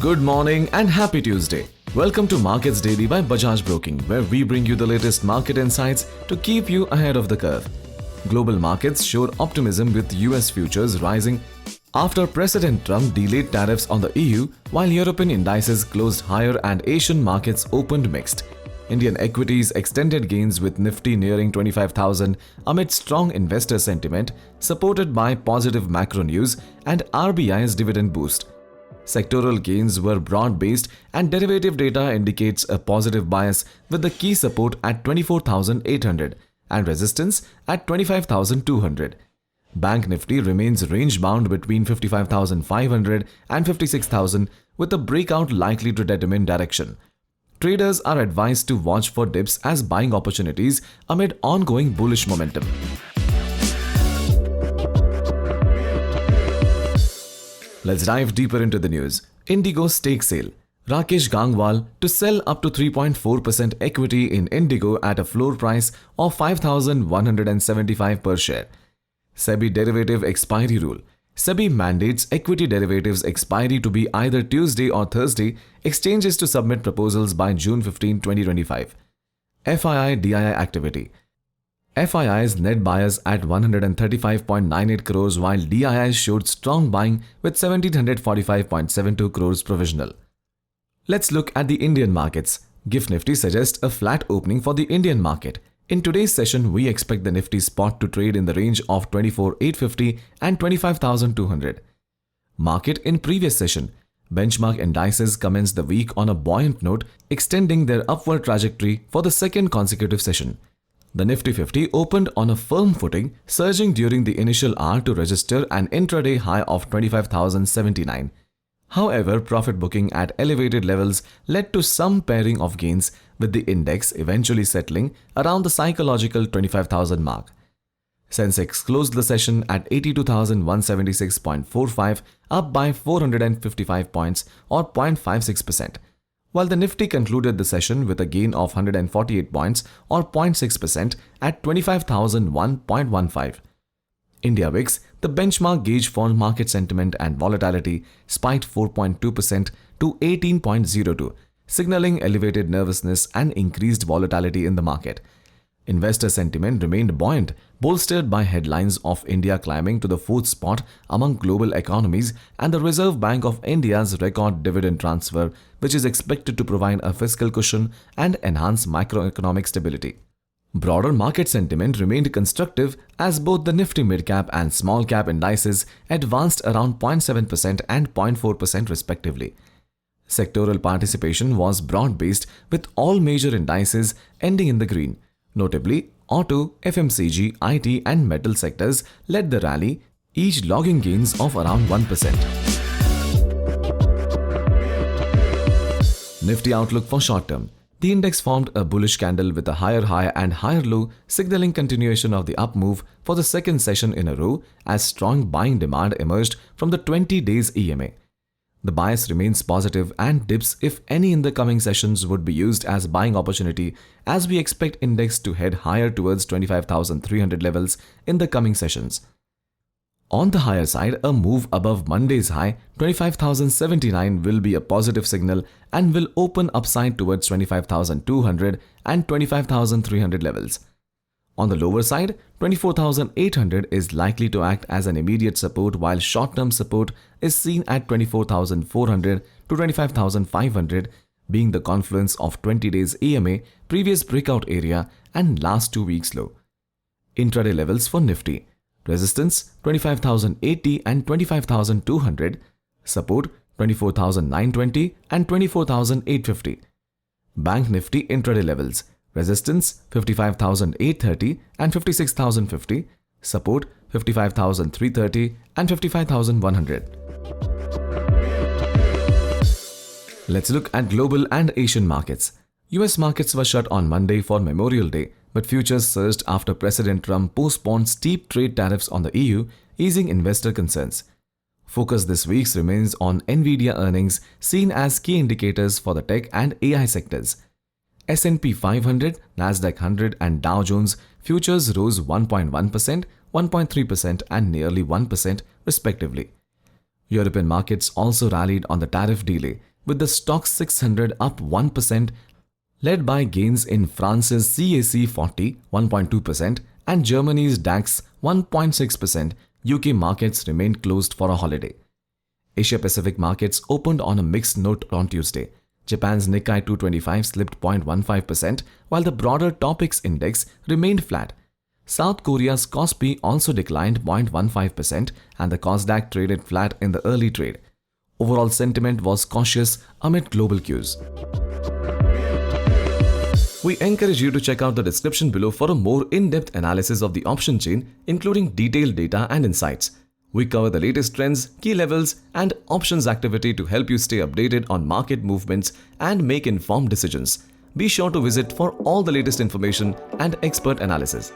Good morning and happy Tuesday. Welcome to Markets Daily by Bajaj Broking, where we bring you the latest market insights to keep you ahead of the curve. Global markets showed optimism with US futures rising after President Trump delayed tariffs on the EU, while European indices closed higher and Asian markets opened mixed. Indian equities extended gains with Nifty nearing 25,000 amid strong investor sentiment supported by positive macro news and RBI's dividend boost. Sectoral gains were broad-based and derivative data indicates a positive bias with the key support at 24,800 and resistance at 25,200. Bank Nifty remains range-bound between 55,500 and 56,000 with a breakout likely to determine direction. Traders are advised to watch for dips as buying opportunities amid ongoing bullish momentum. Let's dive deeper into the news. IndiGo stake sale. Rakesh Gangwal to sell up to 3.4% equity in IndiGo at a floor price of 5,175 per share. SEBI derivative expiry rule. SEBI mandates equity derivatives expiry to be either Tuesday or Thursday, exchanges to submit proposals by June 15, 2025. FII DII activity. FII's net buyers at 135.98 crores while DII showed strong buying with 1745.72 crores provisional. Let's look at the Indian markets. GIFT Nifty suggests a flat opening for the Indian market. In today's session, we expect the Nifty spot to trade in the range of 24,850 and 25,200. Market in previous session. Benchmark indices commenced the week on a buoyant note, extending their upward trajectory for the second consecutive session. The Nifty 50 opened on a firm footing, surging during the initial hour to register an intraday high of 25,079. However, profit booking at elevated levels led to some pairing of gains, with the index eventually settling around the psychological 25,000 mark. Sensex closed the session at 82,176.45, up by 455 points or 0.56%. While the Nifty concluded the session with a gain of 148 points or 0.6% at 25,001.15. India VIX, the benchmark gauge for market sentiment and volatility, spiked 4.2% to 18.02, signaling elevated nervousness and increased volatility in the market. Investor sentiment remained buoyant, bolstered by headlines of India climbing to the fourth spot among global economies and the Reserve Bank of India's record dividend transfer, which is expected to provide a fiscal cushion and enhance macroeconomic stability. Broader market sentiment remained constructive as both the Nifty mid-cap and small-cap indices advanced around 0.7% and 0.4% respectively. Sectoral participation was broad-based with all major indices ending in the green. Notably, auto, FMCG, IT and metal sectors led the rally, each logging gains of around 1%. Nifty outlook for short term. The index formed a bullish candle with a higher high and higher low, signaling continuation of the up move for the second session in a row as strong buying demand emerged from the 20 days EMA. The bias remains positive and dips, if any, in the coming sessions would be used as buying opportunity as we expect index to head higher towards 25,300 levels in the coming sessions. On the higher side, a move above Monday's high, 25,079, will be a positive signal and will open upside towards 25,200 and 25,300 levels. On the lower side, 24,800 is likely to act as an immediate support while short-term support is seen at 24,400 to 25,500, being the confluence of 20 days EMA, previous breakout area and last 2 weeks low. Intraday levels for Nifty. Resistance 25,080 and 25,200. Support 24,920 and 24,850. Bank Nifty intraday levels. Resistance 55,830 and 56,050. Support 55,330 and 55,100. Let's look at global and Asian markets. US markets were shut on Monday for Memorial Day, but futures surged after President Trump postponed steep trade tariffs on the EU, easing investor concerns. Focus this week remains on Nvidia earnings, seen as key indicators for the tech and AI sectors. S&P 500, Nasdaq 100 and Dow Jones futures rose 1.1%, 1.3% and nearly 1% respectively. European markets also rallied on the tariff delay, with the Stoxx 600 up 1%, led by gains in France's CAC 40 1.2% and Germany's DAX 1.6%. UK markets remained closed for a holiday. Asia Pacific markets opened on a mixed note on Tuesday. Japan's Nikkei 225 slipped 0.15%, while the broader Topix index remained flat. South Korea's Kospi also declined 0.15% and the Kosdaq traded flat in the early trade. Overall sentiment was cautious amid global cues. We encourage you to check out the description below for a more in-depth analysis of the option chain, including detailed data and insights. We cover the latest trends, key levels, and options activity to help you stay updated on market movements and make informed decisions. Be sure to visit for all the latest information and expert analysis.